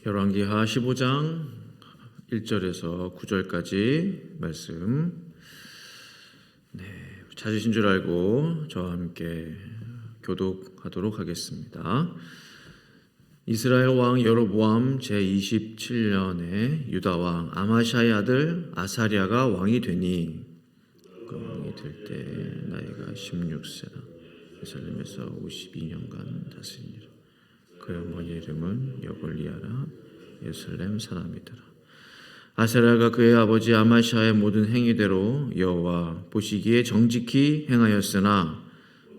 열왕기하 15장 1절에서 9절까지 말씀 찾으신 줄 알고 저와 함께 교독하도록 하겠습니다. 이스라엘 왕 여로보암 제27년에 유다 왕 아마샤의 아들 아사랴가 왕이 되니 그 왕이 될 때 나이가 16세라 예루살렘에서 52년간 다스리니라. 그의 어머니 이름은 여골리아라 예루살렘 사람이더라. 아사랴가 그의 아버지 아마샤의 모든 행위대로 여호와 보시기에 정직히 행하였으나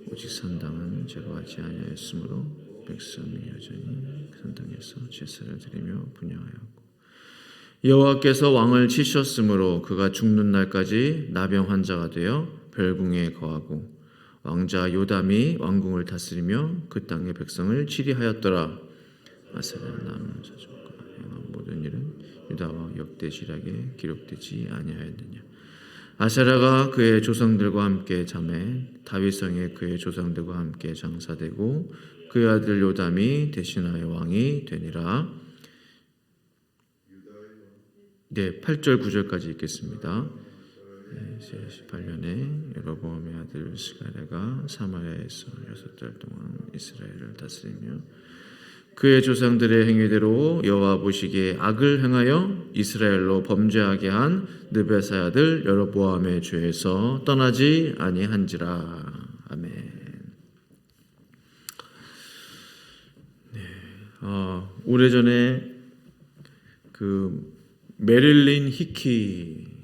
오직 산당은 제거하지 아니하였으므로 백성이 여전히 산당에서 제사를 드리며 분향하였고 여호와께서 왕을 치셨으므로 그가 죽는 날까지 나병 환자가 되어 별궁에 거하고 왕자 요담이 왕궁을 다스리며 그 땅의 백성을 치리하였더라. 아사랴 남은 사적과 행한 모든 일은 유다와 역대지략에 기록되지 아니하였느냐. 아사랴가 그의 조상들과 함께 잠에 다윗성에 그의 조상들과 함께 장사되고 그의 아들 요담이 대신하여 왕이 되니라. 8절 9절까지 읽겠습니다. 18년에 여로보암의 아들 스가랴가 사마리아에서 6달 동안 이스라엘을 다스리며 그의 조상들의 행위대로 여호와 보시기에 악을 행하여 이스라엘로 범죄하게 한 느베사의 아들 여로보암의 죄에서 떠나지 아니한지라. 아멘. 오래전에 그 메릴린 히키의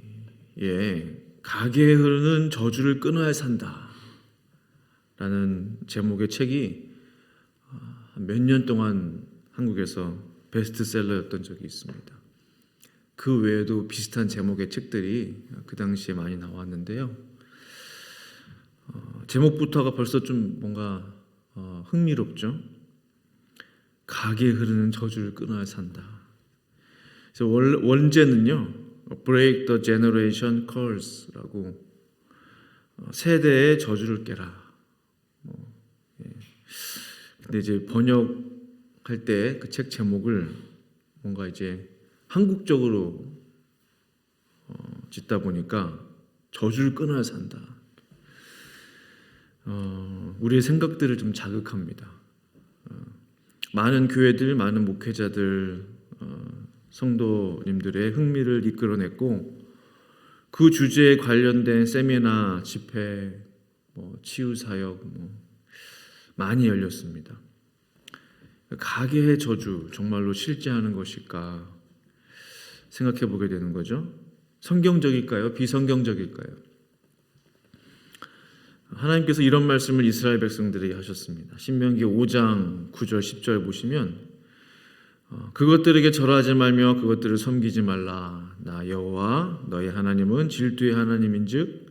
가게에 흐르는 저주를 끊어야 산다 라는 제목의 책이 몇 년 동안 한국에서 베스트셀러였던 적이 있습니다. 그 외에도 비슷한 제목의 책들이 그 당시에 많이 나왔는데요. 제목부터가 벌써 좀 뭔가 흥미롭죠. 가게에 흐르는 저주를 끊어야 산다. 그래서 원제는요. Break the Generation Curse라고 세대의 저주를 깨라. 근데 이제 번역할 때 그 책 제목을 뭔가 이제 한국적으로 짓다 보니까 저주를 끊어야 산다. 우리의 생각들을 좀 자극합니다. 많은 교회들, 많은 목회자들, 성도님들의 흥미를 이끌어냈고 그 주제에 관련된 세미나, 집회, 치유사역 많이 열렸습니다. 가게의 저주 정말로 실제하는 것일까 생각해 보게 되는 거죠. 성경적일까요? 비성경적일까요? 하나님께서 이런 말씀을 이스라엘 백성들에게 하셨습니다. 신명기 5장 9절 10절 보시면 그것들에게 절하지 말며 그것들을 섬기지 말라. 나 여호와 너희 하나님은 질투의 하나님인즉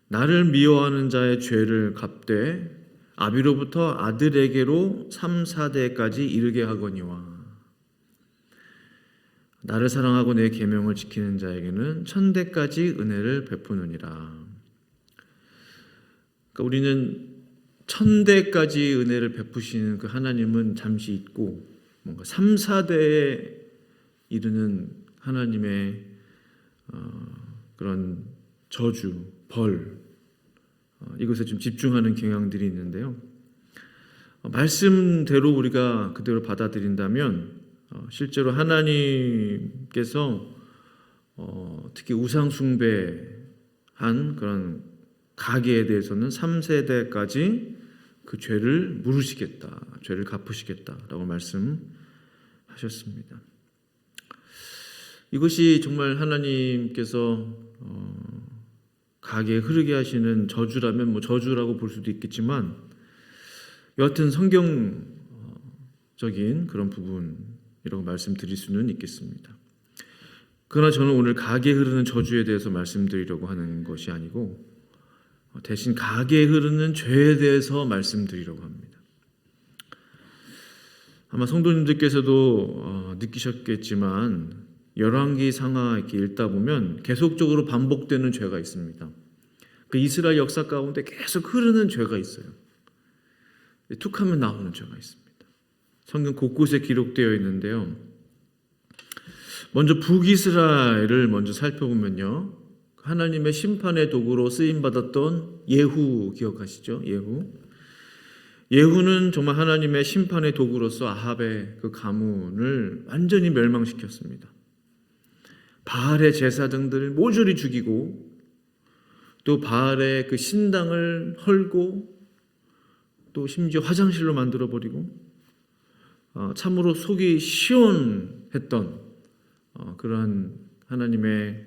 나를 미워하는 자의 죄를 갚되 아비로부터 아들에게로 3, 4대까지 이르게 하거니와 나를 사랑하고 내 계명을 지키는 자에게는 1000대까지 은혜를 베푸느니라. 그러니까 우리는 1000대까지 은혜를 베푸시는 그 하나님은 잠시 잊고 뭔가 3, 4대에 이르는 하나님의 그런 저주, 벌 이것에 좀 집중하는 경향들이 있는데요. 말씀대로 우리가 그대로 받아들인다면 실제로 하나님께서 특히 우상 숭배한 그런 가게에 대해서는 3세대까지 그 죄를 물으시겠다, 죄를 갚으시겠다라고 말씀하셨습니다. 이것이 정말 하나님께서 가게에 흐르게 하시는 저주라면 저주라고 볼 수도 있겠지만 여하튼 성경적인 그런 부분이라고 말씀드릴 수는 있겠습니다. 그러나 저는 오늘 가게에 흐르는 저주에 대해서 말씀드리려고 하는 것이 아니고 대신 가게에 흐르는 죄에 대해서 말씀드리려고 합니다. 아마 성도님들께서도 느끼셨겠지만 열왕기 상하 이렇게 읽다 보면 계속적으로 반복되는 죄가 있습니다. 그 이스라엘 역사 가운데 계속 흐르는 죄가 있어요. 툭하면 나오는 죄가 있습니다. 성경 곳곳에 기록되어 있는데요. 먼저 북이스라엘을 먼저 살펴보면요. 하나님의 심판의 도구로 쓰임받았던 예후 기억하시죠? 예후는 정말 하나님의 심판의 도구로서 아합의 그 가문을 완전히 멸망시켰습니다. 바알의 제사장들을 모조리 죽이고 또 바알의 그 신당을 헐고 또 심지어 화장실로 만들어버리고 참으로 속이 시원했던 그러한 하나님의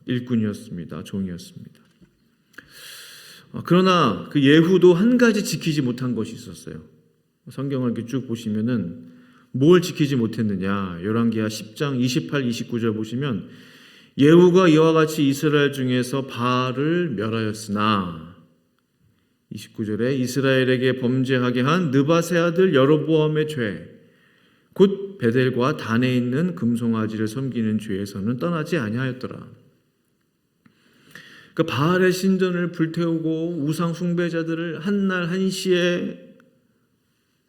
일꾼이었습니다. 종이었습니다. 그러나 그 예후도 한 가지 지키지 못한 것이 있었어요. 성경을 이렇게 쭉 보시면은 뭘 지키지 못했느냐. 열왕기하 10장 28, 29절 보시면 예후가 이와 같이 이스라엘 중에서 바알을 멸하였으나 29절에 이스라엘에게 범죄하게 한 느밧의 아들 여로보암의 죄 곧 베델과 단에 있는 금송아지를 섬기는 죄에서는 떠나지 아니하였더라. 그 바알의 신전을 불태우고 우상 숭배자들을 한날 한시에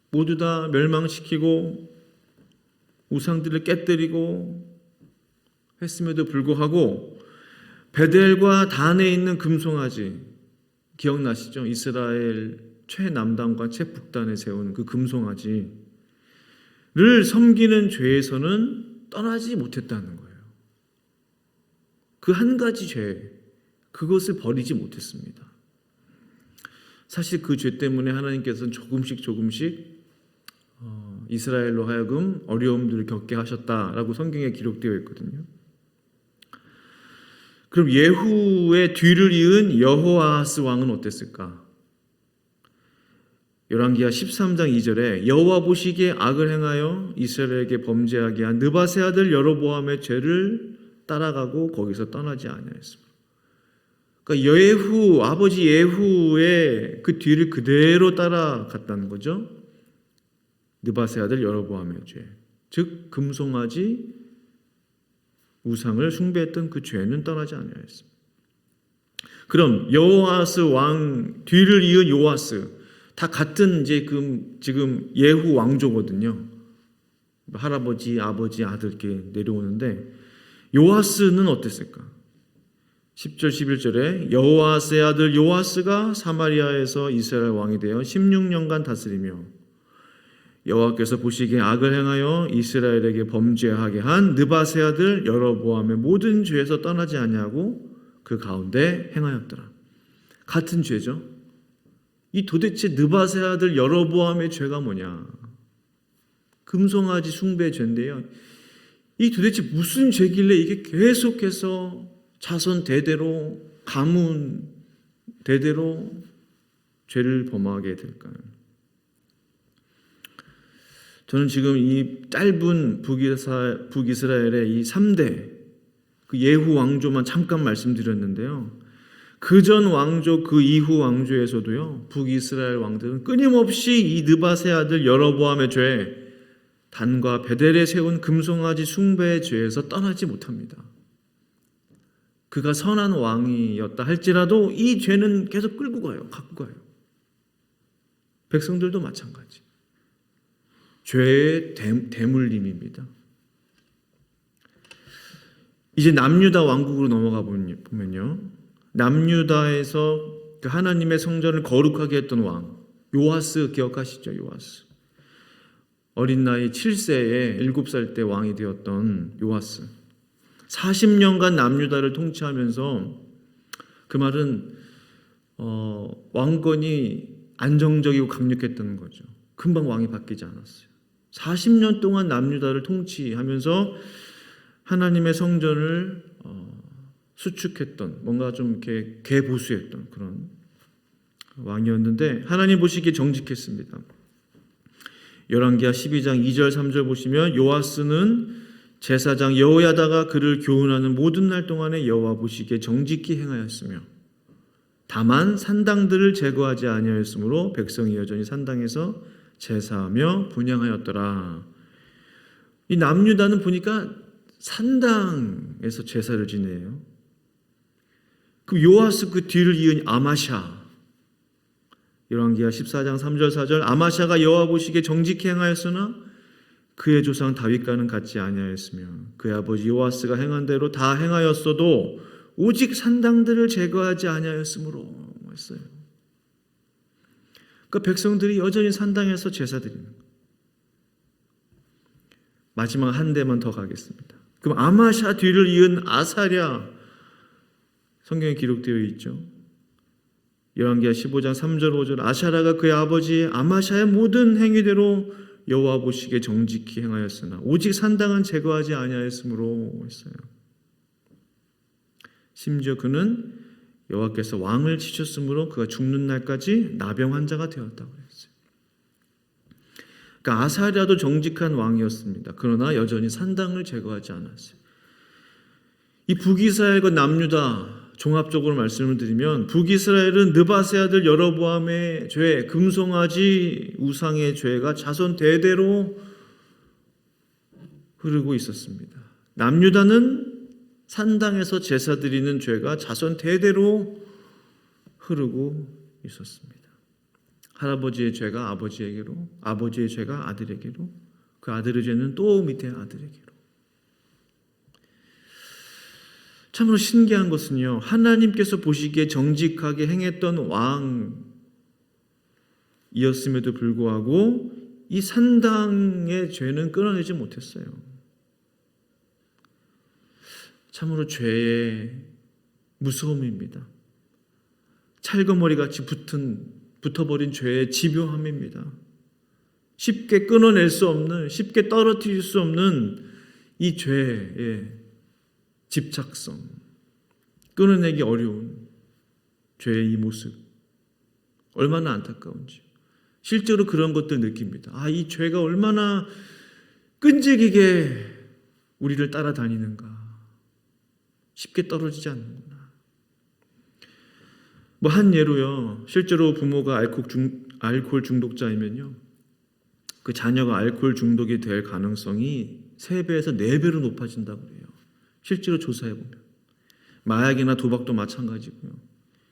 모두 다 멸망시키고 우상들을 깨뜨리고 했음에도 불구하고 베델과 단에 있는 금송아지 기억나시죠? 이스라엘 최남단과 최북단에 세운 그 금송아지를 섬기는 죄에서는 떠나지 못했다는 거예요. 그 한 가지 죄, 그것을 버리지 못했습니다. 사실 그 죄 때문에 하나님께서는 조금씩 이스라엘로 하여금 어려움들을 겪게 하셨다라고 성경에 기록되어 있거든요. 그럼 예후의 뒤를 이은 여호아하스 왕은 어땠을까? 열왕기하 13장 2절에 여호와 보시기에 악을 행하여 이스라엘에게 범죄하게 한 느밧의 아들 여로보암의 죄를 따라가고 거기서 떠나지 아니하였습니다. 그러니까 예후, 아버지 예후의 그 뒤를 그대로 따라갔다는 거죠. 느밧의 아들 여로보암의 죄, 즉 금송아지 우상을 숭배했던 그 죄는 떠나지 아니하였습니다. 그럼 여호아스 왕 뒤를 이은 요아스 다 같은 이제 지금 예후 왕조거든요. 할아버지, 아버지, 아들 이렇게 내려오는데 요아스는 어땠을까? 10절 11절에 여호아스의 아들 요아스가 사마리아에서 이스라엘 왕이 되어 16년간 다스리며 여호와께서 보시기에 악을 행하여 이스라엘에게 범죄하게 한 느밧의 아들 여로보암의 모든 죄에서 떠나지 아니하고 그 가운데 행하였더라. 같은 죄죠. 이 도대체 느밧의 아들 여로보암의 죄가 뭐냐? 금송아지 숭배 죄인데요. 이 도대체 무슨 죄길래 이게 계속해서 자손 대대로 가문 대대로 죄를 범하게 될까요? 저는 지금 이 짧은 북이스라엘의 이 3대 그 예후 왕조만 잠깐 말씀드렸는데요. 그 전 왕조, 그 이후 왕조에서도요, 북이스라엘 왕들은 끊임없이 이 느밧의 아들 여로보암의 죄, 단과 베델에 세운 금송아지 숭배의 죄에서 떠나지 못합니다. 그가 선한 왕이었다 할지라도 이 죄는 계속 끌고 가요. 갖고 가요. 백성들도 마찬가지. 죄의 대물림입니다. 이제 남유다 왕국으로 넘어가 보면요. 남유다에서 그 하나님의 성전을 거룩하게 했던 왕 요아스 기억하시죠? 요아스. 어린 나이 7세에 7살 때 왕이 되었던 요아스. 40년간 남유다를 통치하면서 그 말은 왕권이 안정적이고 강력했다는 거죠. 금방 왕이 바뀌지 않았어요. 40년 동안 남유다를 통치하면서 하나님의 성전을 수축했던, 뭔가 좀 이렇게 개보수했던 그런 왕이었는데 하나님 보시기에 정직했습니다. 열왕기하 12장 2절 3절 보시면 요아스는 제사장 여호야다가 그를 교훈하는 모든 날 동안에 여호와 보시기에 정직히 행하였으며 다만 산당들을 제거하지 아니하였으므로 백성이 여전히 산당에서 제사하며 분향하였더라. 이 남유다는 보니까 산당에서 제사를 지내요. 그 요아스 그 뒤를 이은 아마샤. 열왕기하 14장 3절 4절 아마샤가 여호와 보시기에 정직히 행하였으나 그의 조상 다윗과는 같지 아니하였으며 그의 아버지 요아스가 행한 대로 다 행하였어도 오직 산당들을 제거하지 아니하였으므로 했어요. 그러니까 백성들이 여전히 산당에서 제사 드리는 거예요. 마지막 한 대만 더 가겠습니다. 그럼 아마샤 뒤를 이은 아사랴, 성경에 기록되어 있죠. 열왕기하 15장 3절 5절 아샤라가 그의 아버지 아마샤의 모든 행위대로 여호와 보시기에 정직히 행하였으나 오직 산당은 제거하지 아니하였으므로 했어요. 심지어 그는 여호와께서 왕을 치셨으므로 그가 죽는 날까지 나병 환자가 되었다고 했어요. 그러니까 아사랴도 정직한 왕이었습니다. 그러나 여전히 산당을 제거하지 않았어요. 이 북이스라엘과 남유다 종합적으로 말씀을 드리면 북이스라엘은 느바세 아들 여로보암의 죄, 금송아지 우상의 죄가 자손 대대로 흐르고 있었습니다. 남유다는 산당에서 제사 드리는 죄가 자손 대대로 흐르고 있었습니다. 할아버지의 죄가 아버지에게로, 아버지의 죄가 아들에게로, 그 아들의 죄는 또 밑에 아들에게로. 참으로 신기한 것은요, 하나님께서 보시기에 정직하게 행했던 왕이었음에도 불구하고 이 산당의 죄는 끊어내지 못했어요. 참으로 죄의 무서움입니다. 찰거머리같이 붙어버린 죄의 집요함입니다. 쉽게 끊어낼 수 없는, 쉽게 떨어뜨릴 수 없는 이 죄의 집착성, 끊어내기 어려운 죄의 이 모습, 얼마나 안타까운지 실제로 그런 것들 느낍니다. 이 죄가 얼마나 끈질기게 우리를 따라다니는가, 쉽게 떨어지지 않는구나. 한 예로요, 실제로 부모가 알코올 중독자이면요, 그 자녀가 알코올 중독이 될 가능성이 3배에서 4배로 높아진다고 해요. 실제로 조사해 보면 마약이나 도박도 마찬가지고요.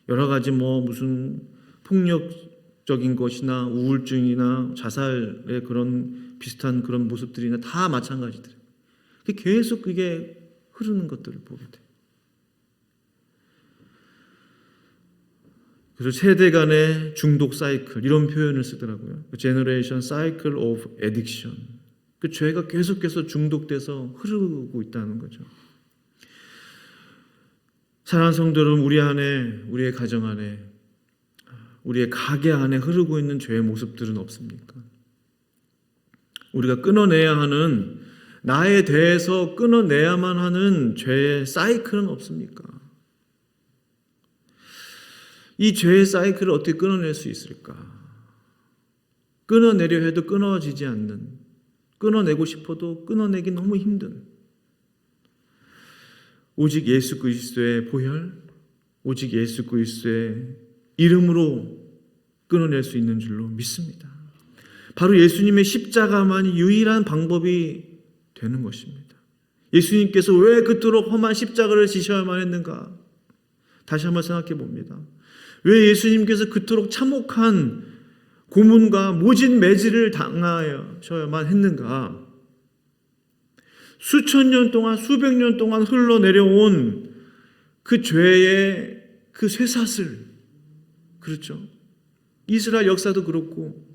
여러 가지 무슨 폭력적인 것이나 우울증이나 자살의 그런 비슷한 그런 모습들이나 다 마찬가지더래요. 계속 그게 흐르는 것들을 보게 돼요. 그래서 세대 간의 중독 사이클 이런 표현을 쓰더라고요. Generation Cycle of Addiction. 그 죄가 계속해서 중독돼서 흐르고 있다는 거죠. 사랑하는 성도 여러분, 우리 안에, 우리의 가정 안에, 우리의 가게 안에 흐르고 있는 죄의 모습들은 없습니까? 우리가 끊어내야 하는, 나에 대해서 끊어내야만 하는 죄의 사이클은 없습니까? 이 죄의 사이클을 어떻게 끊어낼 수 있을까? 끊어내려 해도 끊어지지 않는, 끊어내고 싶어도 끊어내기 너무 힘든, 오직 예수 그리스도의 보혈, 오직 예수 그리스도의 이름으로 끊어낼 수 있는 줄로 믿습니다. 바로 예수님의 십자가만이 유일한 방법이 되는 것입니다. 예수님께서 왜 그토록 험한 십자가를 지셔야만 했는가? 다시 한번 생각해 봅니다. 왜 예수님께서 그토록 참혹한 고문과 모진 매질을 당하셔야만 했는가? 수천 년 동안, 수백 년 동안 흘러내려온 그 죄의 그 쇠사슬, 그렇죠? 이스라엘 역사도 그렇고,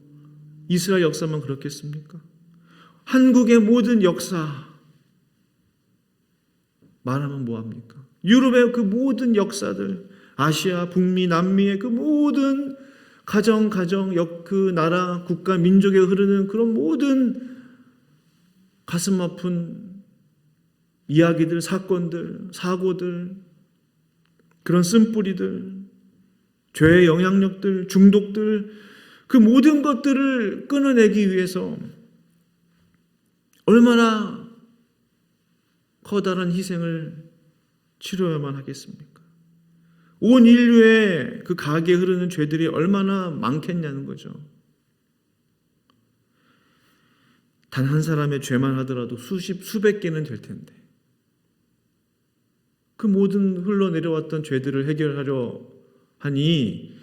이스라엘 역사만 그렇겠습니까? 한국의 모든 역사 말하면 뭐합니까? 유럽의 그 모든 역사들, 아시아, 북미, 남미의 그 모든 가정, 그 나라, 국가, 민족에 흐르는 그런 모든 가슴 아픈 이야기들, 사건들, 사고들, 그런 쓴뿌리들, 죄의 영향력들, 중독들, 그 모든 것들을 끊어내기 위해서 얼마나 커다란 희생을 치러야만 하겠습니까? 온 인류의 그 가게에 흐르는 죄들이 얼마나 많겠냐는 거죠. 단 한 사람의 죄만 하더라도 수백 개는 될 텐데, 그 모든 흘러내려왔던 죄들을 해결하려 하니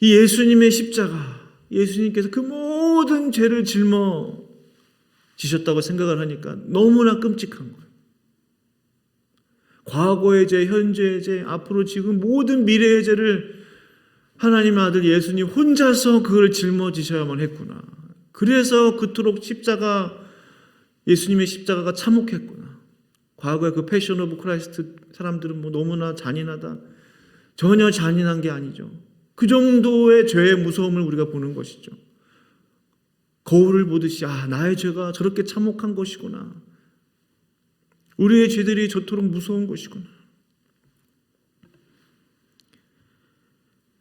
이 예수님의 십자가, 예수님께서 그 모든 죄를 짊어 지셨다고 생각을 하니까 너무나 끔찍한 거예요. 과거의 죄, 현재의 죄, 앞으로 지금 모든 미래의 죄를 하나님의 아들 예수님 혼자서 그걸 짊어지셔야만 했구나. 그래서 그토록 예수님의 십자가가 참혹했구나. 과거의 그 패션 오브 크라이스트 사람들은 뭐 너무나 잔인하다. 전혀 잔인한 게 아니죠. 그 정도의 죄의 무서움을 우리가 보는 것이죠. 거울을 보듯이 나의 죄가 저렇게 참혹한 것이구나. 우리의 죄들이 저토록 무서운 것이구나.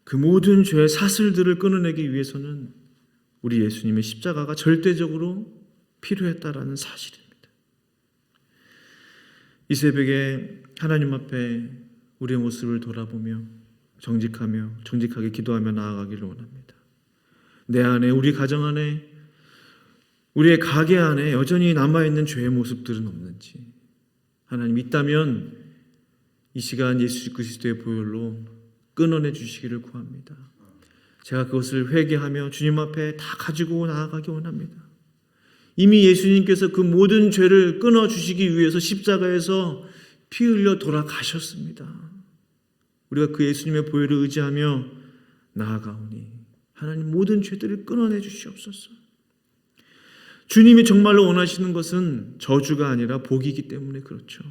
그 모든 죄의 사슬들을 끊어내기 위해서는 우리 예수님의 십자가가 절대적으로 필요했다라는 사실입니다. 이 새벽에 하나님 앞에 우리의 모습을 돌아보며 정직하게 기도하며 나아가기를 원합니다. 내 안에, 우리 가정 안에, 우리의 가게 안에 여전히 남아있는 죄의 모습들은 없는지, 하나님 있다면 이 시간 예수 그리스도의 보혈로 끊어내 주시기를 구합니다. 제가 그것을 회개하며 주님 앞에 다 가지고 나아가기 원합니다. 이미 예수님께서 그 모든 죄를 끊어주시기 위해서 십자가에서 피 흘려 돌아가셨습니다. 우리가 그 예수님의 보혈을 의지하며 나아가오니 하나님 모든 죄들을 끊어내 주시옵소서. 주님이 정말로 원하시는 것은 저주가 아니라 복이기 때문에 그렇죠.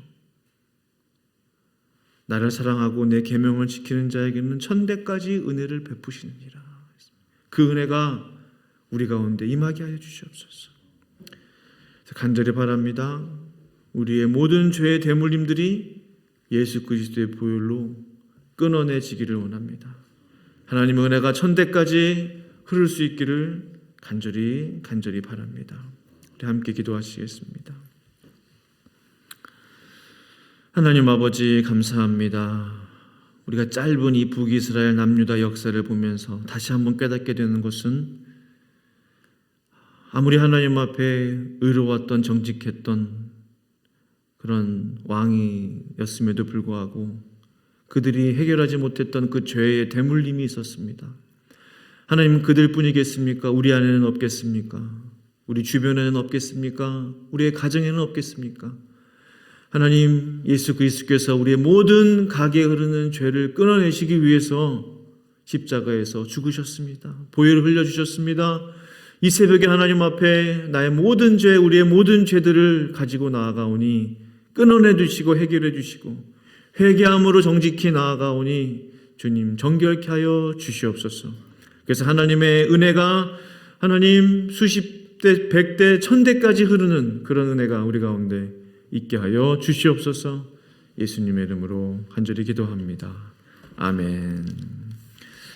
나를 사랑하고 내 계명을 지키는 자에게는 천대까지 은혜를 베푸시느니라. 그 은혜가 우리 가운데 임하게 하여 주시옵소서. 간절히 바랍니다. 우리의 모든 죄의 대물림들이 예수 그리스도의 보혈로 끊어내지기를 원합니다. 하나님의 은혜가 천대까지 흐를 수 있기를 간절히 바랍니다. 우리 함께 기도하시겠습니다. 하나님 아버지 감사합니다. 우리가 짧은 이 북이스라엘 남유다 역사를 보면서 다시 한번 깨닫게 되는 것은 아무리 하나님 앞에 의로웠던 정직했던 그런 왕이었음에도 불구하고 그들이 해결하지 못했던 그 죄의 대물림이 있었습니다. 하나님 그들 뿐이겠습니까? 우리 안에는 없겠습니까? 우리 주변에는 없겠습니까? 우리의 가정에는 없겠습니까? 하나님 예수 그리스도께서 우리의 모든 가게에 흐르는 죄를 끊어내시기 위해서 십자가에서 죽으셨습니다. 보혈을 흘려주셨습니다. 이 새벽에 하나님 앞에 나의 모든 죄, 우리의 모든 죄들을 가지고 나아가오니 끊어내 주시고 해결해 주시고 회개함으로 정직히 나아가오니 주님 정결케 하여 주시옵소서. 그래서 하나님의 은혜가 하나님 수십 대, 백 대, 천대까지 흐르는 그런 은혜가 우리 가운데 있게 하여 주시옵소서. 예수님의 이름으로 간절히 기도합니다. 아멘.